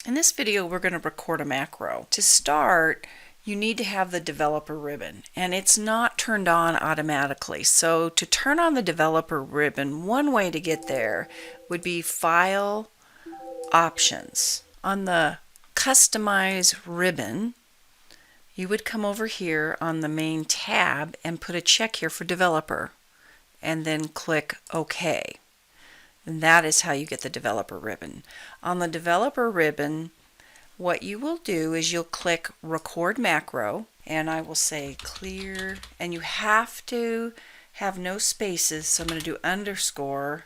In this video, we're going to record a macro. To start, you need to have the developer ribbon, and it's not turned on automatically. So to turn on the developer ribbon, one way to get there would be File, Options. On the Customize ribbon, you would come over here on the main tab and put a check here for developer, and then click OK. And that is how you get the developer ribbon. On the developer ribbon, what you will do is you'll click record macro, and I will say clear, and you have to have no spaces, so I'm going to do underscore.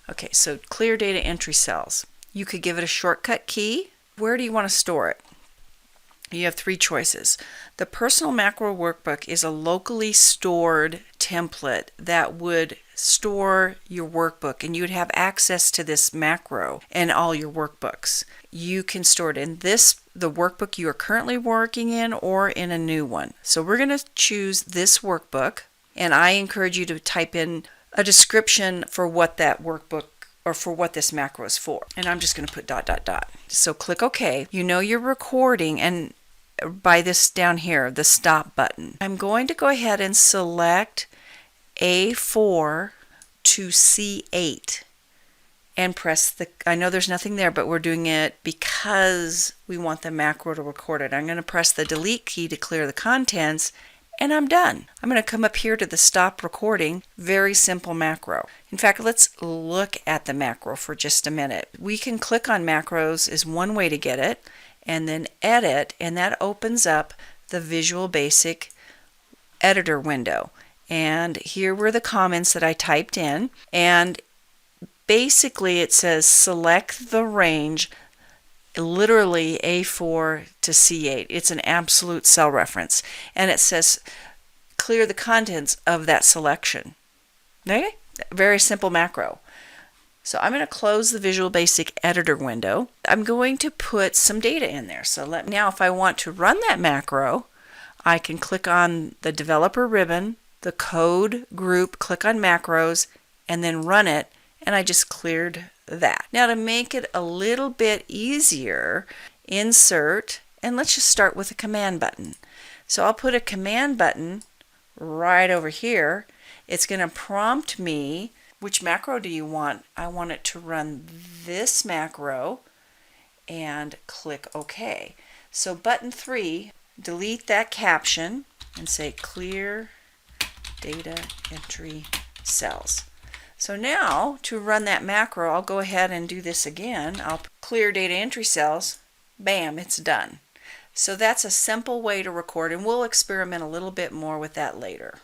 Okay, so clear data entry cells. You could give it a shortcut key. Where do you want to store it? You have three choices. The personal macro workbook is a locally stored template that would store your workbook, and you would have access to this macro in all your workbooks. You can store it in the workbook you are currently working in, or in a new one. So we're going to choose this workbook, and I encourage you to type in a description for what that workbook or for what this macro is for. And I'm just going to put ... So click OK. You know you're recording, and by this down here, the stop button. I'm going to go ahead and select A4 to C8 and press the, I know there's nothing there, but we're doing it because we want the macro to record it. I'm going to press the delete key to clear the contents, and I'm done. I'm going to come up here to the stop recording. Very simple macro. In fact, let's look at the macro for just a minute. We can click on macros is one way to get it, and then edit, and that opens up the Visual Basic editor window. And here were the comments that I typed in, and basically it says select the range, literally A4 to C8. It's an absolute cell reference, and it says clear the contents of that selection. Okay? Very simple macro. So I'm going to close the Visual Basic editor window. I'm going to put some data in there. So now if I want to run that macro, I can click on the developer ribbon, the code group, click on macros, and then run it, and I just cleared that. Now to make it a little bit easier, insert, and let's just start with a command button. So I'll put a command button right over here. It's going to prompt me, which macro do you want? I want it to run this macro, and click OK. So button 3, delete that caption and say clear data entry cells. So now to run that macro, I'll go ahead and do this again. I'll clear data entry cells. Bam, it's done. So that's a simple way to record, and we'll experiment a little bit more with that later.